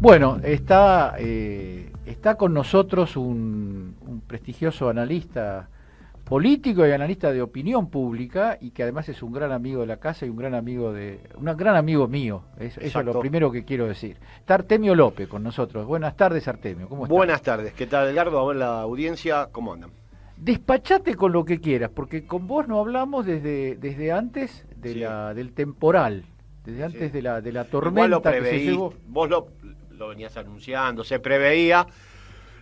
Bueno, está con nosotros un prestigioso analista político y analista de opinión pública, y que además es un gran amigo de la casa y un gran amigo mío. Eso es lo primero que quiero decir. Está Artemio López con nosotros. Buenas tardes, Artemio. ¿Cómo estás? Buenas tardes. ¿Qué tal, Edgardo? A ver la audiencia, ¿cómo andan? Despachate con lo que quieras, porque con vos no hablamos desde antes del temporal, desde antes de la tormenta que se llevó. Vos lo venías anunciando, se preveía.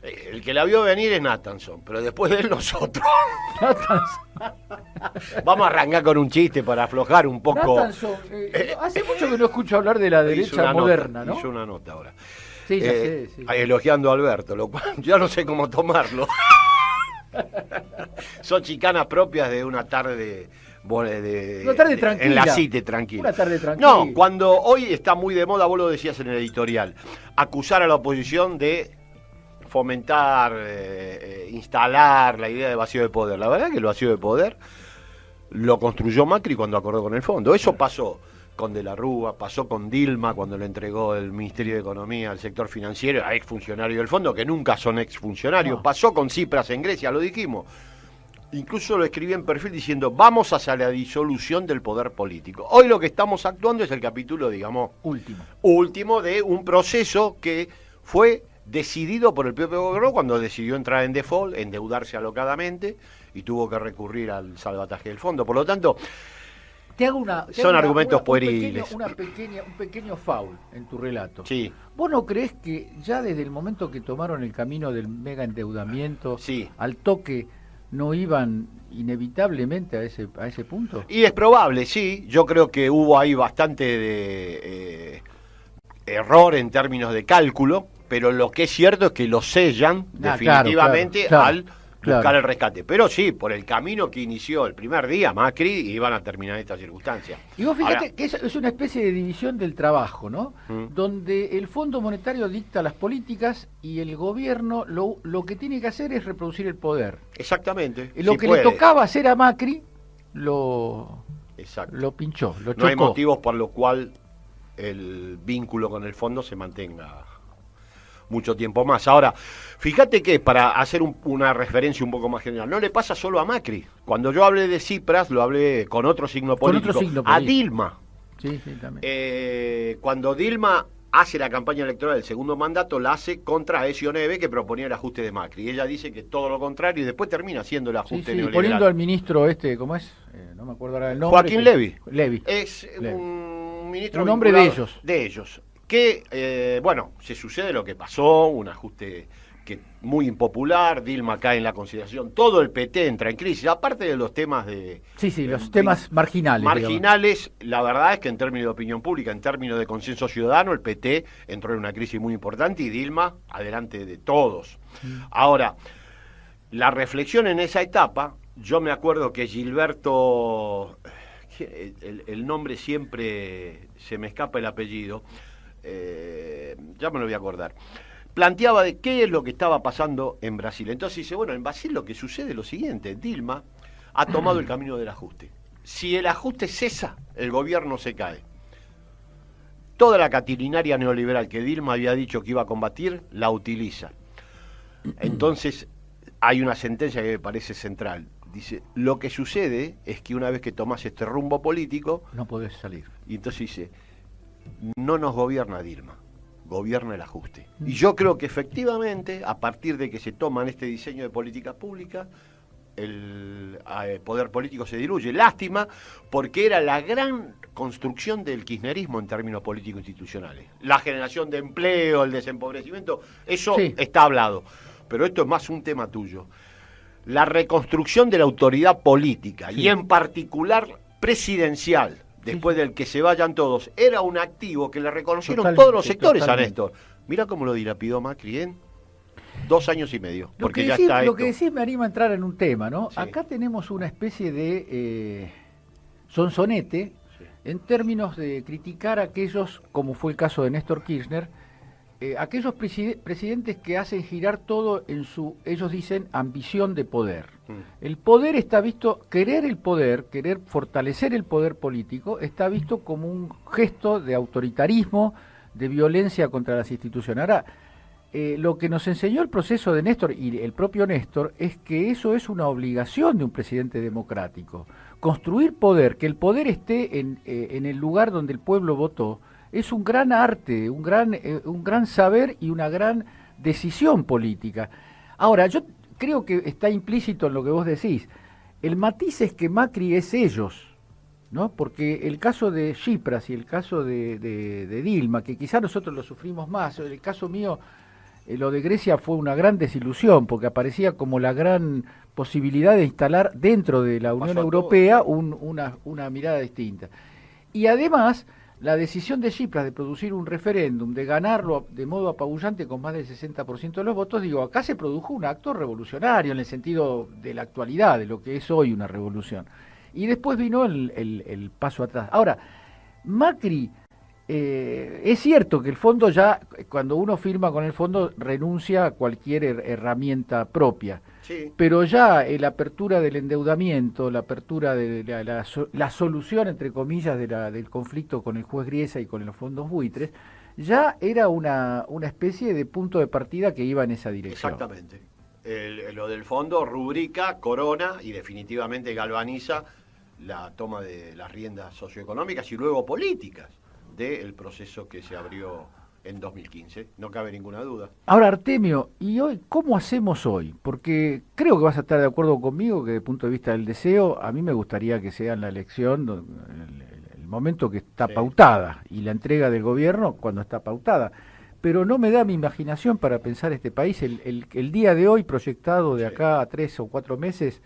El que la vio venir es Nathanson, pero después de él nosotros. Vamos a arrancar con un chiste para aflojar un poco. Nathanson, hace mucho que no escucho hablar de la derecha moderna, ¿no? Hizo una nota ahora. Sí, ya sé, sí. Elogiando a Alberto, lo cual ya no sé cómo tomarlo. Son chicanas propias de una tarde... Una tarde tranquila. En la CITE, tranquila. Una tarde tranquila. No, cuando hoy está muy de moda, vos lo decías en el editorial, acusar a la oposición de fomentar, instalar la idea de vacío de poder. La verdad que el vacío de poder lo construyó Macri cuando acordó con el fondo. Eso pasó con De la Rúa, pasó con Dilma cuando le entregó el Ministerio de Economía al sector financiero, a exfuncionarios del fondo, que nunca son exfuncionarios. No. Pasó con Tsipras en Grecia, lo dijimos. Incluso lo escribí en perfil diciendo, vamos hacia la disolución del poder político. Hoy lo que estamos actuando es el capítulo, digamos, último de un proceso que fue decidido por el propio gobierno cuando decidió entrar en default, endeudarse alocadamente y tuvo que recurrir al salvataje del fondo. Por lo tanto, son argumentos pueriles. Un pequeño foul en tu relato. Sí. ¿Vos no crees que ya desde el momento que tomaron el camino del mega endeudamiento, sí, al toque, no iban inevitablemente a ese punto? Y es probable, sí. Yo creo que hubo ahí bastante de error en términos de cálculo, pero lo que es cierto es que lo sellan definitivamente al buscar el rescate. Pero sí, por el camino que inició el primer día Macri, iban a terminar estas circunstancias. Y vos fíjate que es una especie de división del trabajo, ¿no? Donde el Fondo Monetario dicta las políticas y el gobierno lo que tiene que hacer es reproducir el poder. Exactamente. Lo que le tocaba hacer a Macri lo pinchó, lo chocó. No hay motivos por los cuales el vínculo con el fondo se mantenga mucho tiempo más. Ahora, fíjate que para hacer una referencia un poco más general, no le pasa solo a Macri. Cuando yo hablé de Tsipras, lo hablé con otro signo político. A Dilma. Sí, también. Cuando Dilma hace la campaña electoral del segundo mandato, la hace contra Aécio Neves, que proponía el ajuste de Macri. Ella dice que todo lo contrario y después termina haciendo el ajuste neoliberal. Poniendo al ministro ¿cómo es? No me acuerdo ahora el nombre. Joaquín Levy. Es un ministro... Un hombre de ellos. De ellos. Que, se sucede lo que pasó, un ajuste que muy impopular, Dilma cae en la consideración, todo el PT entra en crisis, aparte de los temas de... los temas marginales. Marginales, digamos. La verdad es que en términos de opinión pública, en términos de consenso ciudadano, el PT entró en una crisis muy importante y Dilma adelante de todos. Ahora, la reflexión en esa etapa, yo me acuerdo que Gilberto, el nombre siempre se me escapa el apellido, ya me lo voy a acordar, planteaba de qué es lo que estaba pasando en Brasil. Entonces dice, bueno, en Brasil lo que sucede es lo siguiente, Dilma ha tomado el camino del ajuste. Si el ajuste cesa, el gobierno se cae. Toda la catilinaria neoliberal que Dilma había dicho que iba a combatir, la utiliza. Entonces, hay una sentencia que me parece central. Dice, lo que sucede es que una vez que tomás este rumbo político... no podés salir. Y entonces dice... no nos gobierna Dilma, gobierna el ajuste. Y yo creo que efectivamente, a partir de que se toman este diseño de política pública, el poder político se diluye. Lástima, porque era la gran construcción del kirchnerismo en términos político-institucionales. La generación de empleo, el desempobrecimiento, eso está hablado. Pero esto es más un tema tuyo. La reconstrucción de la autoridad política, y en particular presidencial, después del que se vayan todos, era un activo que le reconocieron todos los sectores a Néstor. Mirá cómo lo dilapidó Macri en 2 años y medio. Porque ya está lo que decís me anima a entrar en un tema, ¿no? Sí. Acá tenemos una especie de sonsonete en términos de criticar a aquellos, como fue el caso de Néstor Kirchner, aquellos presidentes que hacen girar todo en su, ellos dicen, ambición de poder. El poder está visto, querer fortalecer el poder político, está visto como un gesto de autoritarismo, de violencia contra las instituciones. Ahora, lo que nos enseñó el proceso de Néstor y el propio Néstor es que eso es una obligación de un presidente democrático. Construir poder, que el poder esté en el lugar donde el pueblo votó, es un gran arte, un gran saber y una gran decisión política. Ahora, yo creo que está implícito en lo que vos decís. El matiz es que Macri es ellos, ¿no? Porque el caso de Tsipras y el caso de Dilma, que quizás nosotros lo sufrimos más, el caso mío, lo de Grecia fue una gran desilusión, porque aparecía como la gran posibilidad de instalar dentro de la Unión Europea una mirada distinta. Y además, la decisión de Tsipras de producir un referéndum, de ganarlo de modo apabullante con más del 60% de los votos, digo, acá se produjo un acto revolucionario en el sentido de la actualidad, de lo que es hoy una revolución. Y después vino el paso atrás. Ahora, Macri, es cierto que el fondo ya, cuando uno firma con el fondo, renuncia a cualquier herramienta propia. Sí. Pero ya la apertura del endeudamiento, la apertura de la solución, entre comillas, del conflicto con el juez Griesa y con los fondos buitres, ya era una especie de punto de partida que iba en esa dirección. Exactamente. Lo del fondo rubrica, corona y definitivamente galvaniza la toma de las riendas socioeconómicas y luego políticas del proceso que se abrió en 2015, no cabe ninguna duda. Ahora, Artemio, ¿y hoy cómo hacemos hoy? Porque creo que vas a estar de acuerdo conmigo que desde el punto de vista del deseo, a mí me gustaría que sea en la elección el momento que está pautada y la entrega del gobierno cuando está pautada. Pero no me da mi imaginación para pensar este país, el día de hoy proyectado de acá a 3 o 4 meses.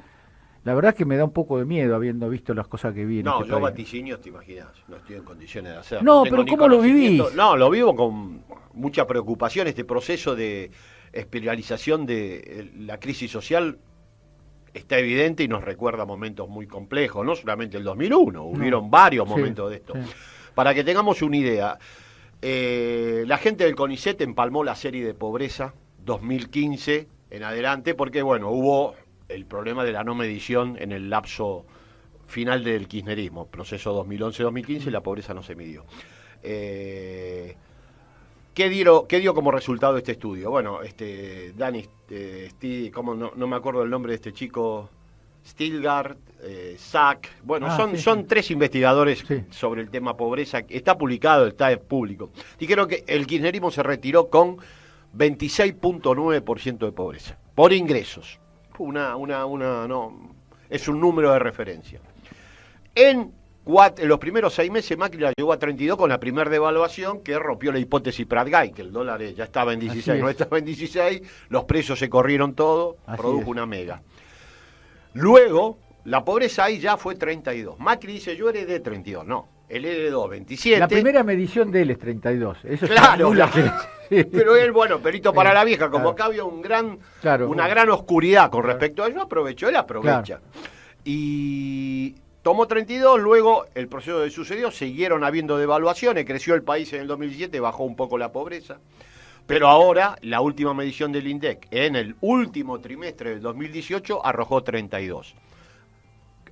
La verdad es que me da un poco de miedo habiendo visto las cosas que vi en este país. No, yo vaticinios, te imaginas, no estoy en condiciones de hacerlo. No, pero ¿cómo lo vivís? No, lo vivo con mucha preocupación. Este proceso de espiralización de la crisis social está evidente y nos recuerda momentos muy complejos, no solamente el 2001, hubieron varios momentos de esto. Sí. Para que tengamos una idea, la gente del CONICET empalmó la serie de pobreza 2015 en adelante porque, bueno, hubo el problema de la no medición en el lapso final del kirchnerismo, proceso 2011-2015, y la pobreza no se midió. ¿Qué dio como resultado este estudio? Bueno, Dani, no me acuerdo el nombre de este chico, Stilgard, Sack, bueno, son 3 investigadores sobre el tema pobreza, está publicado, está público. Dijeron que el kirchnerismo se retiró con 26.9% de pobreza, por ingresos. Es un número de referencia. En los primeros 6 meses Macri la llegó a 32 con la primera devaluación que rompió la hipótesis Prat-Gay, que el dólar ya estaba en 16, no estaba en 16, los precios se corrieron todo, produjo una mega. Luego, la pobreza ahí ya fue 32. Macri dice, yo heredé 32, no, él heredó 27. La primera medición de él es 32. Eso claro, pero él, bueno, perito para la vieja, como acá había una gran oscuridad con respecto a ello, él aprovecha. Claro. Y tomó 32, luego el proceso que sucedió, siguieron habiendo devaluaciones, creció el país en el 2017, bajó un poco la pobreza, pero ahora la última medición del INDEC en el último trimestre del 2018 arrojó 32.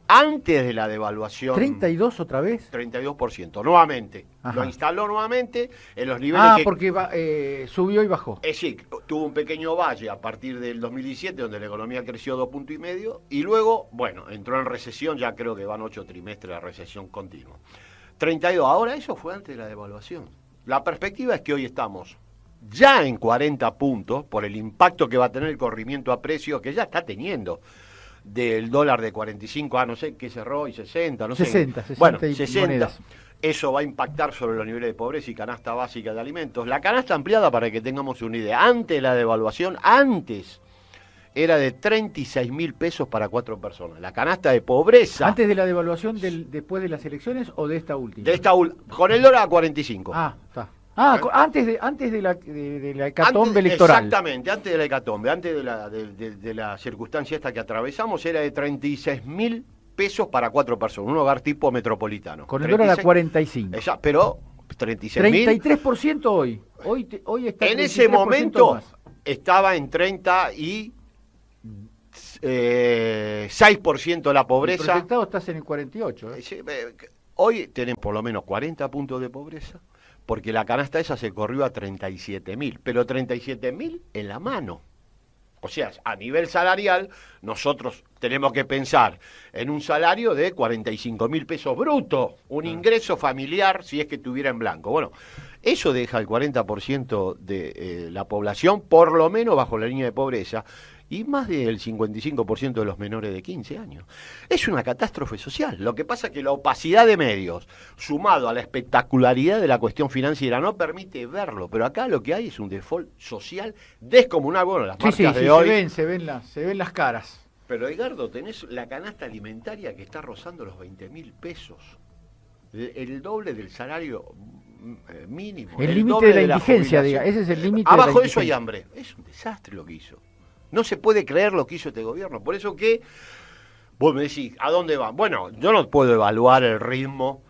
Antes de la devaluación... ¿32 otra vez? 32%, nuevamente. Ajá. Lo instaló nuevamente en los niveles porque subió y bajó. Sí, tuvo un pequeño valle a partir del 2017, donde la economía creció 2,5 puntos, y luego, bueno, entró en recesión, ya creo que van 8 trimestres de recesión continua. 32, ahora eso fue antes de la devaluación. La perspectiva es que hoy estamos ya en 40 puntos, por el impacto que va a tener el corrimiento a precios que ya está teniendo, del dólar de 45, no sé qué cerró, y 60, no sé. 60 bueno, 60. Monedas. Eso va a impactar sobre los niveles de pobreza y canasta básica de alimentos. La canasta ampliada, para que tengamos una idea, antes de la devaluación, era de 36.000 pesos para 4 personas. La canasta de pobreza... ¿Antes de la devaluación después de las elecciones o de esta última? Con el dólar a 45. Está. Antes de la hecatombe electoral. Exactamente, antes de la hecatombe, antes de la circunstancia esta que atravesamos, era de 36.000 pesos para 4 personas, un hogar tipo metropolitano. Con el dólar a 45. Pero 36.000. 33% hoy. Hoy está en ese momento más. Estaba en 6% la pobreza. El proyectado estás en el 48. Hoy tenemos por lo menos 40 puntos de pobreza. porque la canasta esa se corrió a 37.000, pero 37.000 en la mano. O sea, a nivel salarial, nosotros tenemos que pensar en un salario de 45.000 pesos brutos, un ingreso familiar si es que tuviera en blanco. Bueno, eso deja el 40% de la población, por lo menos bajo la línea de pobreza, y más del 55% de los menores de 15 años. Es una catástrofe social. Lo que pasa es que la opacidad de medios, sumado a la espectacularidad de la cuestión financiera, no permite verlo. Pero acá lo que hay es un default social descomunal. Bueno, las marcas de hoy... se ven las caras. Pero, Edgardo, tenés la canasta alimentaria que está rozando los 20.000 pesos. El doble del salario mínimo. El límite de la indigencia, diga. Ese es el límite. Abajo de eso hay hambre. Es un desastre lo que hizo. No se puede creer lo que hizo este gobierno. Por eso que vos me decís, ¿a dónde va? Bueno, yo no puedo evaluar el ritmo,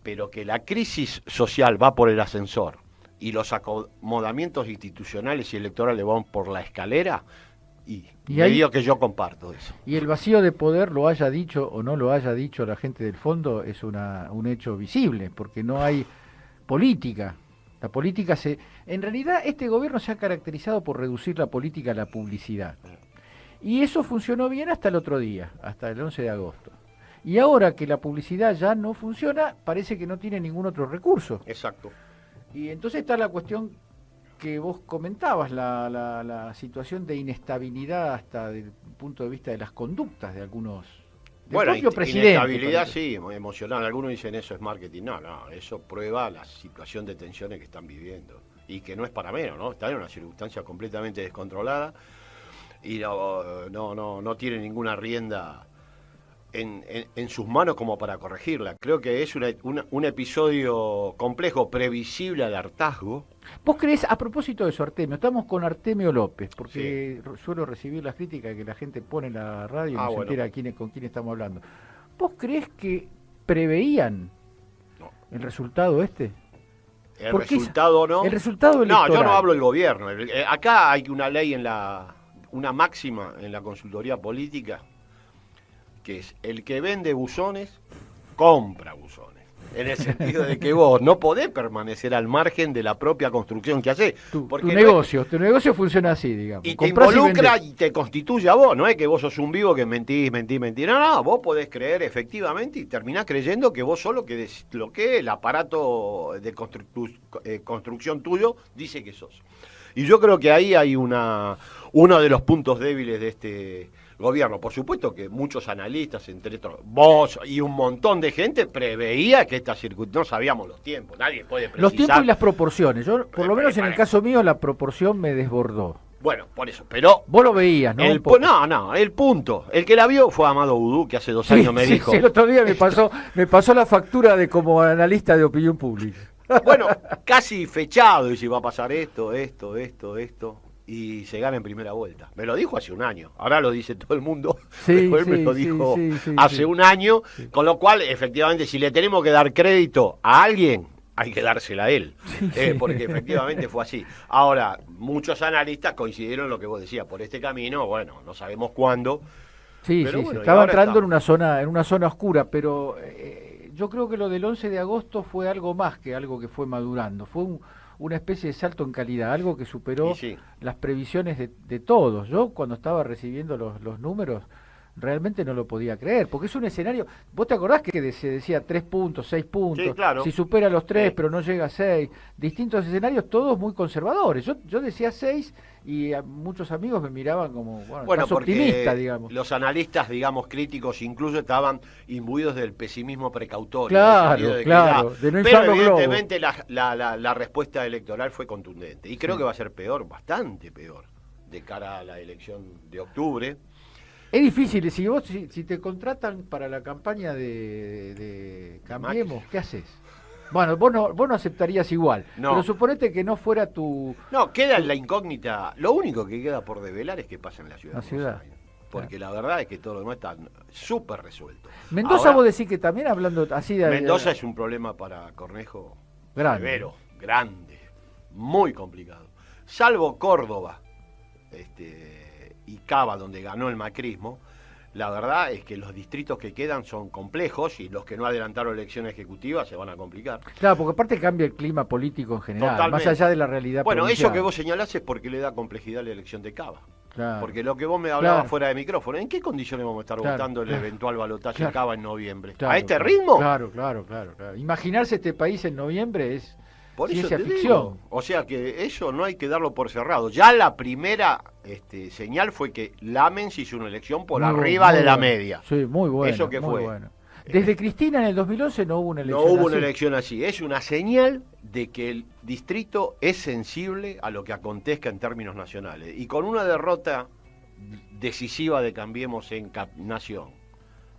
pero que la crisis social va por el ascensor y los acomodamientos institucionales y electorales van por la escalera, y medio que yo comparto eso. Y el vacío de poder, lo haya dicho o no lo haya dicho la gente del fondo, es un hecho visible, porque no hay política. La política en realidad este gobierno se ha caracterizado por reducir la política a la publicidad. Y eso funcionó bien hasta el otro día, hasta el 11 de agosto. Y ahora que la publicidad ya no funciona, parece que no tiene ningún otro recurso. Exacto. Y entonces está la cuestión que vos comentabas, la situación de inestabilidad hasta desde el punto de vista de las conductas de algunos. Bueno, inestabilidad sí, emocional. Algunos dicen eso es marketing. No, eso prueba la situación de tensiones que están viviendo. Y que no es para menos, ¿no? Están en una circunstancia completamente descontrolada y no tiene ninguna rienda en sus manos como para corregirla. Creo que es un episodio complejo, previsible al hartazgo. ¿Vos creés, a propósito de eso, Artemio, estamos con Artemio López, porque suelo recibir las críticas que la gente pone en la radio y no se entera con quién estamos hablando. ¿Vos creés que preveían el resultado este? El resultado no. El resultado electoral. No, yo no hablo del gobierno. Acá hay una ley una máxima en la consultoría política, que es el que vende buzones, compra buzones. En el sentido de que vos no podés permanecer al margen de la propia construcción que hacés. Tu negocio funciona así, digamos. Y te involucra y te constituye a vos. No es que vos sos un vivo que mentís. No, vos podés creer efectivamente y terminás creyendo que vos sos lo que el aparato de construcción tuyo dice que sos. Y yo creo que ahí hay uno de los puntos débiles de este gobierno. Por supuesto que muchos analistas, entre otros vos y un montón de gente, preveía que esta circunstancia, no sabíamos los tiempos, nadie puede precisar. Los tiempos y las proporciones. Yo, por lo menos en el caso mío, la proporción me desbordó. Bueno, por eso, pero... Vos lo veías, ¿no? El punto. El que la vio fue Amado Vudú, que hace 2 años me dijo... Sí, el otro día me pasó la factura de como analista de opinión pública. Bueno, casi fechado, y si va a pasar esto, y se gana en primera vuelta. Me lo dijo hace un año, ahora lo dice todo el mundo, pero él me lo dijo hace un año, con lo cual, efectivamente, si le tenemos que dar crédito a alguien, hay que dársela a él, porque efectivamente fue así. Ahora, muchos analistas coincidieron en lo que vos decías, por este camino, bueno, no sabemos cuándo. Pero estaba entrando en una zona oscura, pero... yo creo que lo del 11 de agosto fue algo más que algo que fue madurando. Fue una especie de salto en calidad, algo que superó las previsiones de todos. Yo cuando estaba recibiendo los números realmente no lo podía creer, porque es un escenario... ¿Vos te acordás que se decía 3 puntos, 6 puntos? Sí, claro. Si supera los 3 pero no llega a 6. Distintos escenarios, todos muy conservadores. Yo decía 6 y muchos amigos me miraban como, estás optimista, digamos. Los analistas, digamos, críticos incluso estaban imbuidos del pesimismo precautorio. Claro, de no inflar los globos. Pero evidentemente la respuesta electoral fue contundente. Y creo que va a ser peor, bastante peor, de cara a la elección de octubre. Es difícil, si te contratan para la campaña de Cambiemos, ¿qué haces? Bueno, vos no aceptarías igual, pero suponete que no fuera tu... No, queda la incógnita, lo único que queda por develar es qué pasa en la ciudad. Porque la verdad es que todo lo demás está súper resuelto. Mendoza, ahora, vos decís que también hablando así de... Mendoza es un problema para Cornejo severo, grande, muy complicado. Salvo Córdoba, y Cava, donde ganó el macrismo, la verdad es que los distritos que quedan son complejos y los que no adelantaron elecciones ejecutivas se van a complicar. Claro, porque aparte cambia el clima político en general, Totalmente. más allá de la realidad Bueno, provincial. eso que vos señalás es porque le da complejidad a la elección de Cava. Claro. Porque lo que vos me hablabas Claro. fuera de micrófono, ¿en qué condiciones vamos a estar Claro, votando el claro. eventual balotaje Claro. en Cava en noviembre? Claro, ¿A este claro. ritmo? Claro. Imaginarse este país en noviembre es Por eso ciencia te ficción. digo. O sea que eso no hay que darlo por cerrado. Ya la primera señal fue que Lamens hizo una elección por Muy arriba muy de la bueno. media. Sí, muy bueno. ¿Eso qué muy fue? bueno. Desde Cristina en el 2011 no hubo una No elección hubo una así. elección así. Es una señal de que el distrito es sensible a lo que acontezca en términos nacionales. Y con una derrota decisiva de Cambiemos en Nación,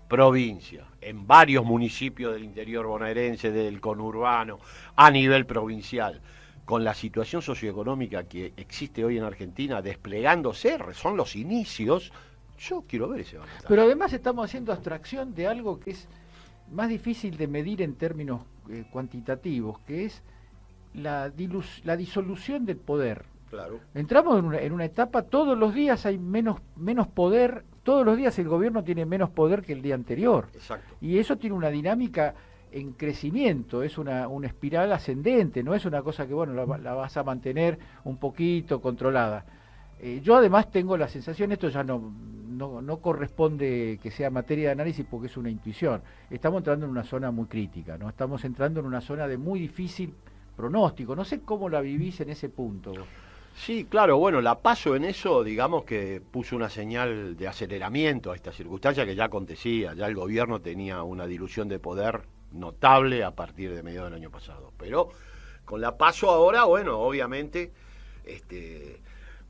provincia, en varios municipios del interior bonaerense, del conurbano, a nivel provincial, con la situación socioeconómica que existe hoy en Argentina desplegándose, son los inicios, yo quiero ver ese balotaje. Pero además estamos haciendo abstracción de algo que es más difícil de medir en términos cuantitativos, que es la disolución del poder. Claro. Entramos en una etapa, todos los días hay menos poder, todos los días el gobierno tiene menos poder que el día anterior. Exacto. Y eso tiene una dinámica en crecimiento, es una espiral ascendente, no es una cosa que, bueno, la vas a mantener un poquito controlada. Yo además tengo la sensación, esto ya no corresponde que sea materia de análisis porque es una intuición, estamos entrando en una zona muy crítica, ¿no? Estamos entrando en una zona de muy difícil pronóstico, no sé cómo la vivís en ese punto. Sí, claro, bueno, la PASO en eso, digamos que puso una señal de aceleramiento a esta circunstancia que ya acontecía, ya el gobierno tenía una dilución de poder notable a partir de mediados del año pasado, pero con la PASO ahora, bueno, obviamente,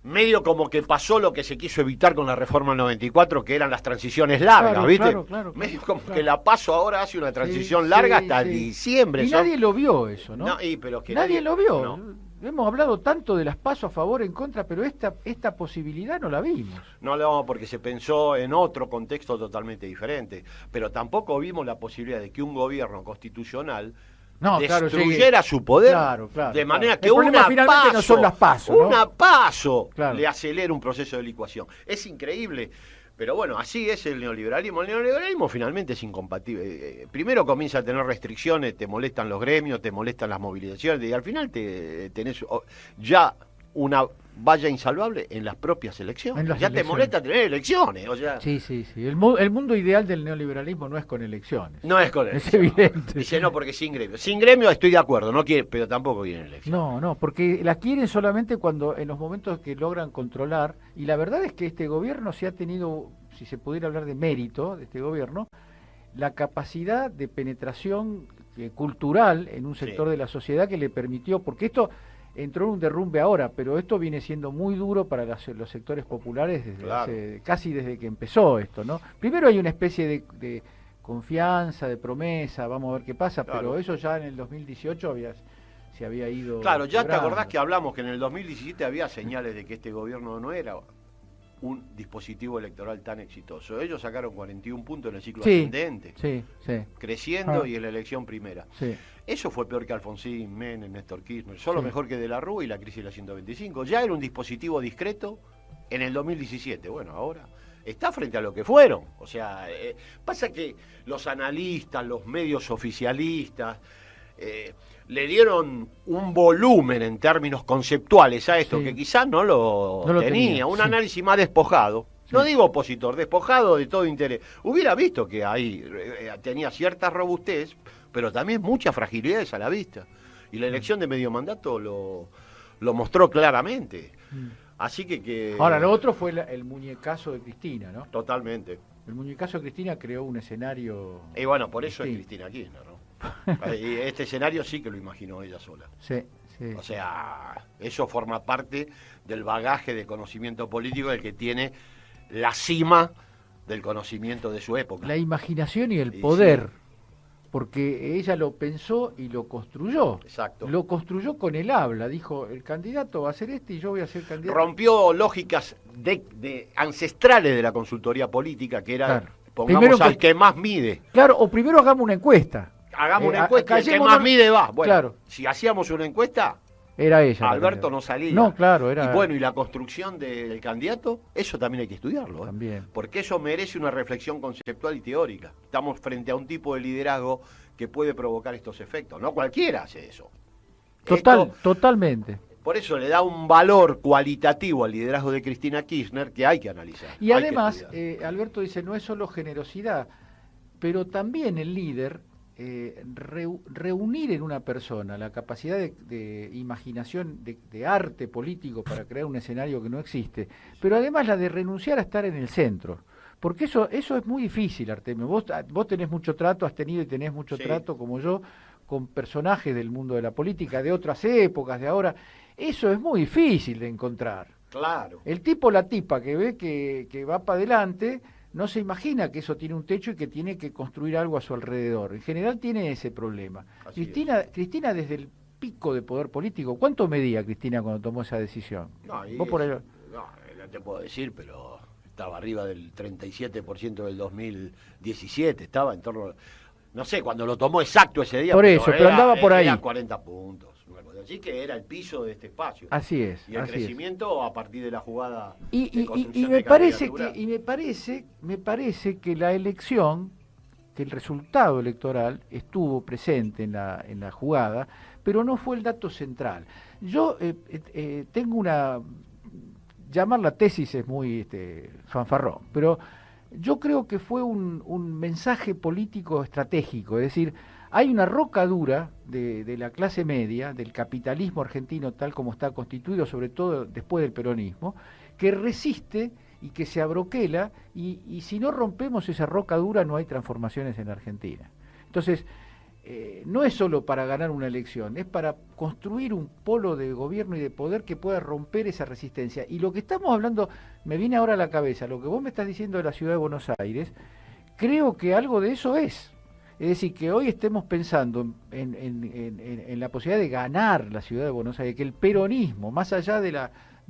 medio como que pasó lo que se quiso evitar con la reforma del 94, que eran las transiciones largas, Claro, ¿viste? claro, Medio como claro. que la PASO ahora hace una transición Sí, larga sí, hasta sí. diciembre. Y nadie lo vio eso, ¿no? Pero es que nadie lo vio. No. Hemos hablado tanto de las pasos a favor, en contra, pero esta posibilidad no la vimos. No le vamos porque se pensó en otro contexto totalmente diferente, pero tampoco vimos la posibilidad de que un gobierno constitucional destruyera su poder, Claro, de manera que el problema una finalmente paso, no son las pasos, ¿no? una paso Claro. le acelera un proceso de licuación. Es increíble. Pero bueno, así es el neoliberalismo. El neoliberalismo finalmente es incompatible. Primero comienza a tener restricciones, te molestan los gremios, te molestan las movilizaciones, y al final tenés ya una valla insalvable en las propias elecciones. En las Te elecciones. molesta tener elecciones. O sea, Sí. El mundo ideal del neoliberalismo no es con elecciones. no es con Es elecciones. evidente. Dice no, porque sin gremio. Sin gremio estoy de acuerdo, no quiere, pero tampoco quieren elecciones. No, porque la quieren solamente cuando en los momentos que logran controlar, y la verdad es que este gobierno sí ha tenido, si se pudiera hablar de mérito de este gobierno, la capacidad de penetración cultural en un sector de la sociedad que le permitió, porque esto entró en un derrumbe ahora, pero esto viene siendo muy duro para los sectores populares desde casi desde que empezó esto, ¿no? Primero hay una especie de confianza, de promesa, vamos a ver qué pasa, pero eso ya en el 2018 se había ido. Claro, ya te quebrando. acordás que hablamos que en el 2017 había señales de que este gobierno no era un dispositivo electoral tan exitoso. Ellos sacaron 41 puntos en el ciclo ascendente, Sí. creciendo y en la elección primera. Sí. Eso fue peor que Alfonsín, Menem, Néstor Kirchner, solo mejor que De la Rúa y la crisis de la 125. Ya era un dispositivo discreto en el 2017. Bueno, ahora está frente a lo que fueron. O sea, pasa que los analistas, los medios oficialistas, le dieron un volumen en términos conceptuales a esto que quizás no lo tenía. Un análisis más despojado. No digo opositor, despojado de todo interés. Hubiera visto que ahí tenía cierta robustez, pero también muchas fragilidades a la vista. Y la elección de medio mandato lo mostró claramente. Así que... Ahora, lo otro fue el muñecazo de Cristina, ¿no? Totalmente. El muñecazo de Cristina creó un escenario... Y bueno, por eso es Cristina Kirchner, ¿no? Y este escenario sí que lo imaginó ella sola. Sí. O sea, eso forma parte del bagaje de conocimiento político del que tiene la cima del conocimiento de su época. La imaginación y el poder, porque ella lo pensó y lo construyó. Exacto. Lo construyó con el habla, dijo, el candidato va a ser este y yo voy a ser candidato. Rompió lógicas de ancestrales de la consultoría política, que era, pongamos, primero al que más mide. Claro, o primero hagamos una encuesta. Hagamos una encuesta, el que más mide va. Bueno, si hacíamos una encuesta, Era ella. Alberto no salía. No, claro, era... Y bueno, y la construcción del candidato, eso también hay que estudiarlo. También. Porque eso merece una reflexión conceptual y teórica. Estamos frente a un tipo de liderazgo que puede provocar estos efectos. No cualquiera hace eso. Totalmente. Por eso le da un valor cualitativo al liderazgo de Cristina Kirchner que hay que analizar. Y además, Alberto dice, no es solo generosidad, pero también el líder, reunir en una persona la capacidad de imaginación, de arte político para crear un escenario que no existe, pero además la de renunciar a estar en el centro. Porque eso es muy difícil, Artemio. Vos tenés mucho trato, has tenido y tenés mucho trato, como yo, con personajes del mundo de la política, de otras épocas, de ahora. Eso es muy difícil de encontrar. Claro. El tipo, la tipa que ve que va para adelante, no se imagina que eso tiene un techo y que tiene que construir algo a su alrededor. En general tiene ese problema. Cristina, desde el pico de poder político, ¿cuánto medía Cristina cuando tomó esa decisión? No, no te puedo decir, pero estaba arriba del 37% del 2017, estaba en torno, no sé, cuando lo tomó exacto ese día. Por eso, pero andaba por ahí. Era 40 puntos. Así que era el piso de este espacio. Así es. Y el crecimiento a partir de la jugada. Y me parece que la elección, que el resultado electoral estuvo presente en la jugada, pero no fue el dato central. Yo tengo llamar la tesis es muy fanfarrón, pero yo creo que fue un mensaje político estratégico, es decir, hay una roca dura de la clase media, del capitalismo argentino tal como está constituido, sobre todo después del peronismo, que resiste y que se abroquela, y si no rompemos esa roca dura no hay transformaciones en la Argentina. Entonces, no es solo para ganar una elección, es para construir un polo de gobierno y de poder que pueda romper esa resistencia. Y lo que estamos hablando, me viene ahora a la cabeza, lo que vos me estás diciendo de la ciudad de Buenos Aires, creo que algo de eso es. Es decir, que hoy estemos pensando en la posibilidad de ganar la ciudad de Buenos Aires, que el peronismo, más allá de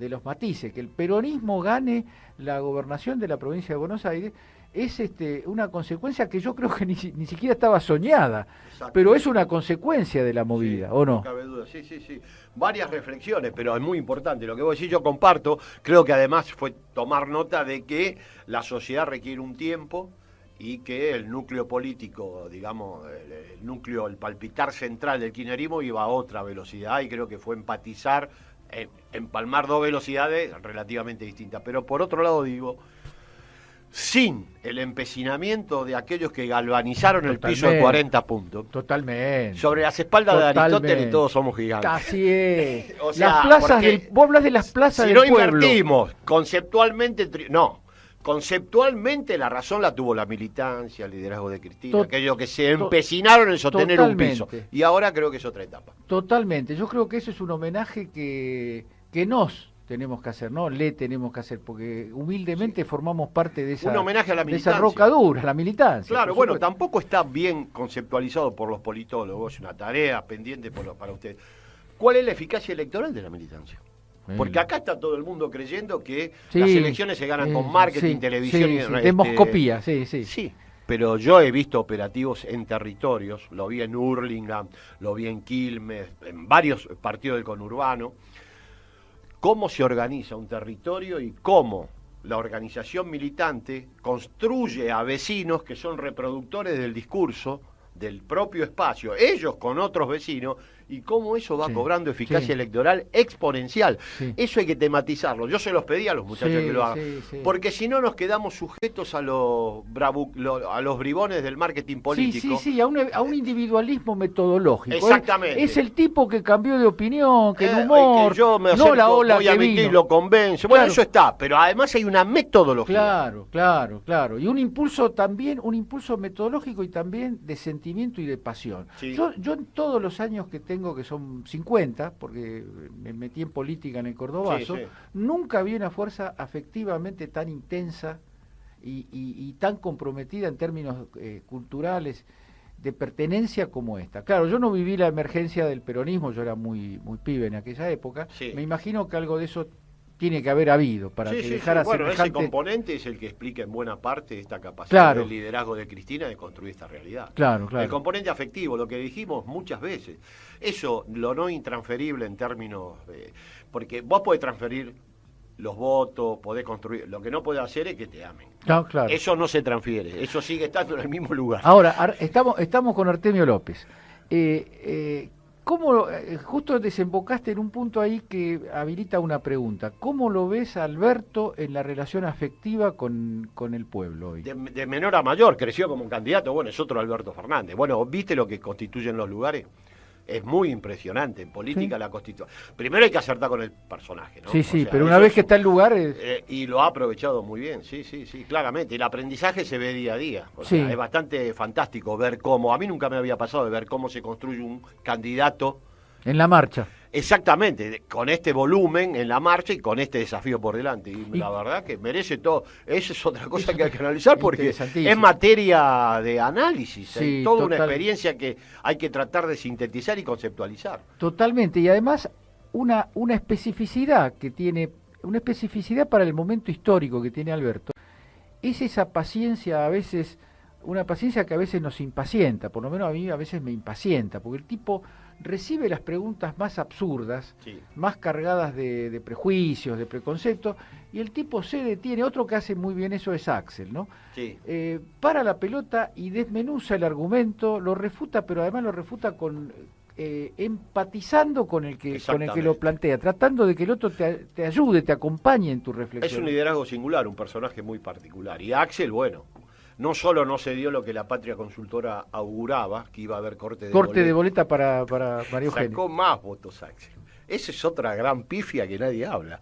los matices, que el peronismo gane la gobernación de la provincia de Buenos Aires, es una consecuencia que yo creo que ni siquiera estaba soñada, pero es una consecuencia de la movida, sí, ¿o no? No cabe duda, sí. Varias reflexiones, pero es muy importante. Lo que vos decís yo comparto, creo que además fue tomar nota de que la sociedad requiere un tiempo, y que el núcleo político, digamos, el palpitar central del kirchnerismo iba a otra velocidad, y creo que fue empatizar, empalmar dos velocidades relativamente distintas. Pero por otro lado digo, sin el empecinamiento de aquellos que galvanizaron el piso de 40 puntos. Totalmente. Sobre las espaldas de Aristóteles todos somos gigantes. Así es. O sea, las plazas vos hablas de las plazas del pueblo. Si no invertimos conceptualmente, conceptualmente la razón la tuvo la militancia, el liderazgo de Cristina, aquellos que se empecinaron en sostener un piso. Y ahora creo que es otra etapa. Totalmente. Yo creo que eso es un homenaje que nos tenemos que hacer, no le tenemos que hacer, porque humildemente formamos parte de esa, un homenaje a la militancia, de esa rocadura, la militancia. Claro, bueno, tampoco está bien conceptualizado por los politólogos, es una tarea pendiente para ustedes. ¿Cuál es la eficacia electoral de la militancia? Porque acá está todo el mundo creyendo que las elecciones se ganan con marketing, televisión y demoscopía, sí. Sí, pero yo he visto operativos en territorios, lo vi en Hurlingham, lo vi en Quilmes, en varios partidos del conurbano, cómo se organiza un territorio y cómo la organización militante construye a vecinos que son reproductores del discurso del propio espacio, ellos con otros vecinos, y cómo eso va cobrando eficacia electoral exponencial. Eso hay que tematizarlo. Yo se los pedí a los muchachos que lo hagan, porque si no nos quedamos sujetos a los bribones del marketing político. A un individualismo metodológico. Exactamente. Es el tipo que cambió de opinión, que el humor, que yo me acerco, no la ola voy a mi tío y lo convence. Bueno, eso está, pero además hay una metodología. Claro. Y un impulso metodológico y también de sentimiento y de pasión. Yo en todos los años que tengo, que son 50, porque me metí en política en el Cordobazo, nunca vi una fuerza afectivamente tan intensa y tan comprometida en términos culturales de pertenencia como esta. Claro, yo no viví la emergencia del peronismo, yo era muy pibe en aquella época, me imagino que algo de eso tiene que haber habido para que dejara Bueno, semejante... ese componente es el que explica en buena parte esta capacidad del liderazgo de Cristina de construir esta realidad. Claro. El componente afectivo, lo que dijimos muchas veces, eso, lo no intransferible en términos... porque vos podés transferir los votos, podés construir... Lo que no podés hacer es que te amen. No, claro. Eso no se transfiere, eso sigue estando en el mismo lugar. Ahora, estamos con Artemio López. ¿Cómo, justo desembocaste en un punto ahí que habilita una pregunta? ¿Cómo lo ves a Alberto en la relación afectiva con el pueblo hoy? De menor a mayor, creció como un candidato, bueno, es otro Alberto Fernández. Bueno, ¿viste lo que constituyen los lugares? Es muy impresionante. En política la constitución. Primero hay que acertar con el personaje, ¿no? Sí, pero una vez que está en lugar... y lo ha aprovechado muy bien, sí, claramente. El aprendizaje se ve día a día. O sea, es bastante fantástico ver cómo... A mí nunca me había pasado de ver cómo se construye un candidato... En la marcha. Exactamente, con este volumen en la marcha y con este desafío por delante. Y la verdad que merece todo. Esa es otra cosa que hay que analizar porque es materia de análisis. Es toda una experiencia que hay que tratar de sintetizar y conceptualizar. Totalmente. Y además una especificidad que tiene, una especificidad para el momento histórico que tiene Alberto, es esa paciencia a veces, una paciencia que a veces nos impacienta, por lo menos a mí a veces me impacienta, porque el tipo recibe las preguntas más absurdas, más cargadas de prejuicios, de preconceptos, y el tipo se detiene. Otro que hace muy bien eso es Axel, ¿no? Para la pelota y desmenuza el argumento, lo refuta, pero además lo refuta con empatizando con el que lo plantea, tratando de que el otro te ayude, te acompañe en tu reflexión. Es un liderazgo singular, un personaje muy particular. Y Axel, bueno, no solo no se dio lo que la Patria Consultora auguraba, que iba a haber corte de boleta para María Eugenia. Sacó más votos Axel. Esa es otra gran pifia que nadie habla.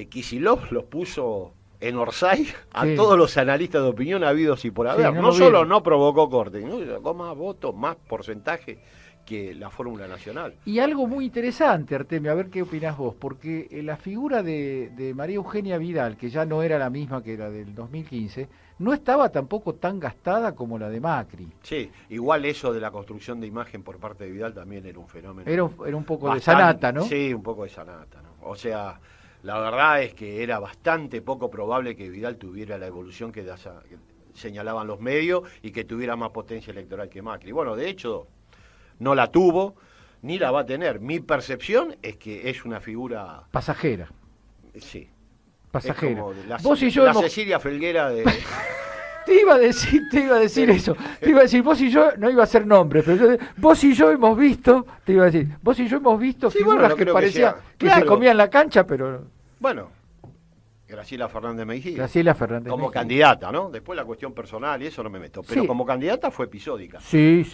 Kicillof los puso en Orsay a todos los analistas de opinión habidos y por haber. No solo no provocó corte, sacó más votos, más porcentaje que la Fórmula Nacional. Y algo muy interesante, Artemio, a ver qué opinás vos, porque la figura de María Eugenia Vidal, que ya no era la misma que la del 2015, no estaba tampoco tan gastada como la de Macri. Sí, igual eso de la construcción de imagen por parte de Vidal también era un fenómeno. Era un poco de sanata, ¿no? Sí, un poco de sanata, ¿no? O sea, la verdad es que era bastante poco probable que Vidal tuviera la evolución que señalaban los medios y que tuviera más potencia electoral que Macri. Bueno, de hecho, no la tuvo, ni la va a tener. Mi percepción es que es una figura... pasajera. Sí. Pasajera. Vos y yo Cecilia Felguera de... Te iba a decir eso. Te iba a decir, vos y yo, no iba a ser nombre, pero vos y yo hemos visto, te iba a decir, vos y yo hemos visto figuras que parecía que se comían la cancha, pero... Bueno, Graciela Fernández Mejía. Graciela Fernández como Mejía. Candidata, ¿no? Después la cuestión personal y eso no me meto. Pero como candidata fue episódica. Sí.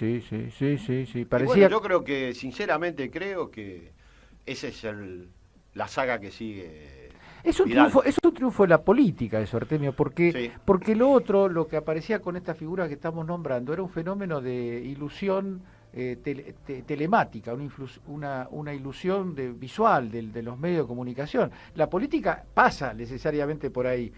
Parecía... Bueno, yo creo que, sinceramente, creo que esa es la saga que sigue. Es un triunfo de la política eso, Artemio, porque lo otro, lo que aparecía con esta figura que estamos nombrando, era un fenómeno de ilusión telemática, una ilusión visual de los medios de comunicación. La política pasa necesariamente por ahí,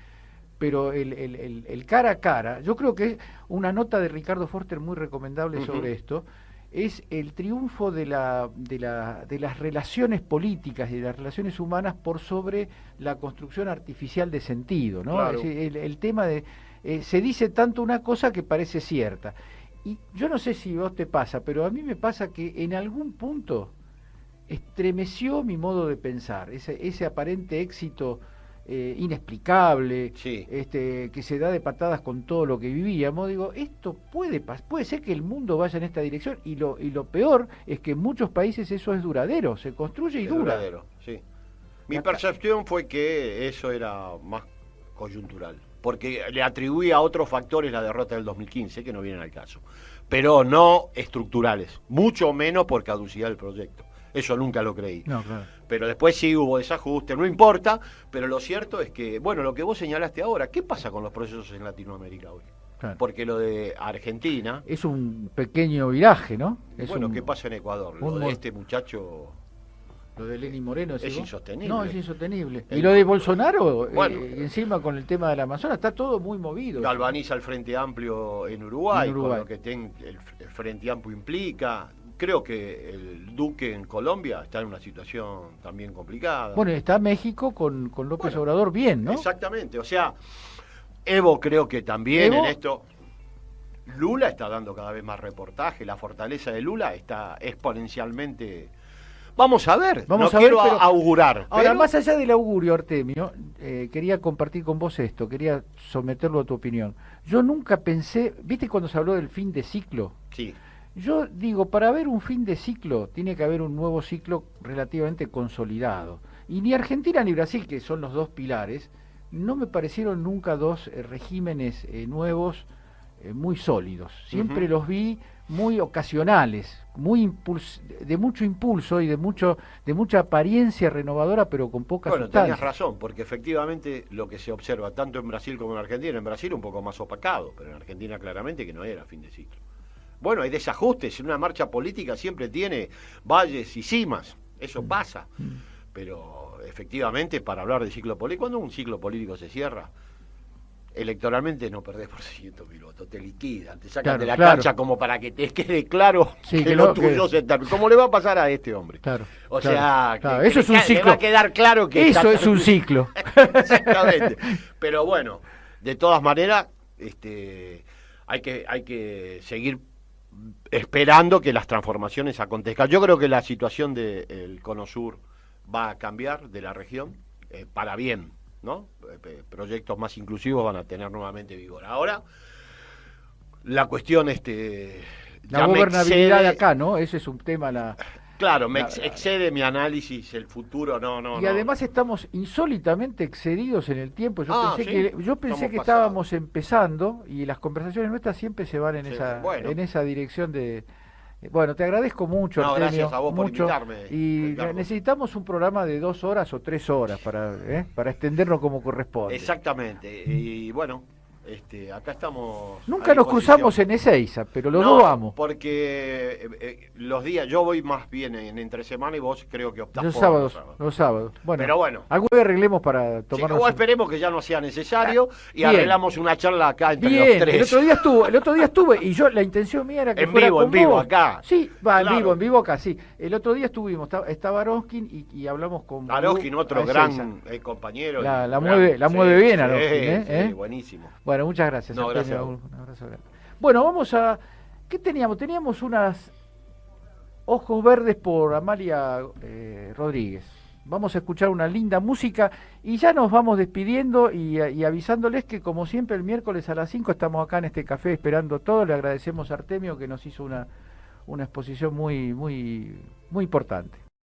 pero el cara a cara, yo creo que una nota de Ricardo Forster muy recomendable sobre esto, es el triunfo de las relaciones políticas y de las relaciones humanas por sobre la construcción artificial de sentido, ¿no? Claro. Es decir, el tema de... se dice tanto una cosa que parece cierta. Y yo no sé si a vos te pasa, pero a mí me pasa que en algún punto estremeció mi modo de pensar, ese aparente éxito inexplicable, que se da de patadas con todo lo que vivíamos. Digo, esto puede ser que el mundo vaya en esta dirección, y lo peor es que en muchos países eso es duradero, se construye y dura. Duradero, sí. Mi percepción fue que eso era más coyuntural, porque le atribuía a otros factores la derrota del 2015, que no vienen al caso, pero no estructurales, mucho menos por caducidad del proyecto. Eso nunca lo creí. No, claro. Pero después sí hubo desajuste, no importa, pero lo cierto es que, bueno, lo que vos señalaste ahora, ¿qué pasa con los procesos en Latinoamérica hoy? Claro. Porque lo de Argentina... es un pequeño viraje, ¿no? ¿Qué pasa en Ecuador? Lo de este muchacho... Lo de Lenín Moreno es insostenible. No, es insostenible. Y lo de Bolsonaro, encima con el tema del Amazonas, está todo muy movido. Galvaniza el Frente Amplio en Uruguay. Con lo que el Frente Amplio implica. creo que el Duque en Colombia está en una situación también complicada. Bueno, está México con López Obrador bien, ¿no? Exactamente, o sea, Evo creo que también Evo, en esto... Lula está dando cada vez más reportaje, la fortaleza de Lula está exponencialmente... Vamos a ver, vamos no a ver, quiero pero... augurar. Ahora, pero... más allá del augurio, Artemio, quería compartir con vos esto, quería someterlo a tu opinión. Yo nunca pensé, ¿viste cuando se habló del fin de ciclo? Sí. Yo digo, para haber un fin de ciclo, tiene que haber un nuevo ciclo relativamente consolidado. Y ni Argentina ni Brasil, que son los dos pilares, no me parecieron nunca dos regímenes nuevos muy sólidos. Siempre los vi muy ocasionales, de mucho impulso y de mucha apariencia renovadora, pero con poca sustancia. Tenías razón, porque efectivamente lo que se observa tanto en Brasil como en Argentina, en Brasil un poco más opacado, pero en Argentina claramente que no era fin de ciclo. Bueno, hay desajustes, una marcha política siempre tiene valles y cimas, eso pasa, pero efectivamente para hablar de ciclo político, cuando un ciclo político se cierra, electoralmente no perdés por 600.000 votos, te liquidan, te sacan de la cancha como para que te quede claro que lo tuyo se termina. ¿Cómo le va a pasar a este hombre? O sea, eso es un ciclo. Le va a quedar claro que eso es un ciclo. Exactamente. Pero bueno, de todas maneras, hay que seguir esperando que las transformaciones acontezcan. Yo creo que la situación del Cono Sur va a cambiar de la región para bien, ¿no? Proyectos más inclusivos van a tener nuevamente vigor. Ahora, la cuestión la gobernabilidad de acá, ¿no? Ese es un tema. Claro, me excede mi análisis, el futuro, no. Y además estamos insólitamente excedidos en el tiempo. Yo pensé que estábamos empezando y las conversaciones nuestras siempre se van en esa dirección de... Bueno, te agradezco mucho, Artemio, gracias a vos por invitarme. Y necesitamos un programa de 2 horas o 3 horas para extendernos como corresponde. Exactamente. Y bueno, acá estamos. Nunca nos cruzamos en Ezeiza, pero los dos vamos. Porque los días, yo voy más bien en entre semana y vos creo que optás los por los sábados. Bueno, pero bueno. Algún día arreglemos para tomarnos. O esperemos que ya no sea necesario y arreglamos una charla acá entre los tres. El otro día estuve y la intención mía era que en vivo acá. Sí, en vivo acá, sí. El otro día estuvimos, estaba Aroskin y hablamos con Aroskin, otro gran compañero. La mueve bien Aroskin, Sí, buenísimo. Bueno, muchas gracias. No, gracias. Un abrazo grande. Bueno, vamos a... ¿Qué teníamos? Teníamos unas Ojos Verdes por Amalia Rodríguez. Vamos a escuchar una linda música y ya nos vamos despidiendo y avisándoles que como siempre el miércoles a las 5 estamos acá en este café esperando todo. Le agradecemos a Artemio que nos hizo una exposición muy, muy, muy importante.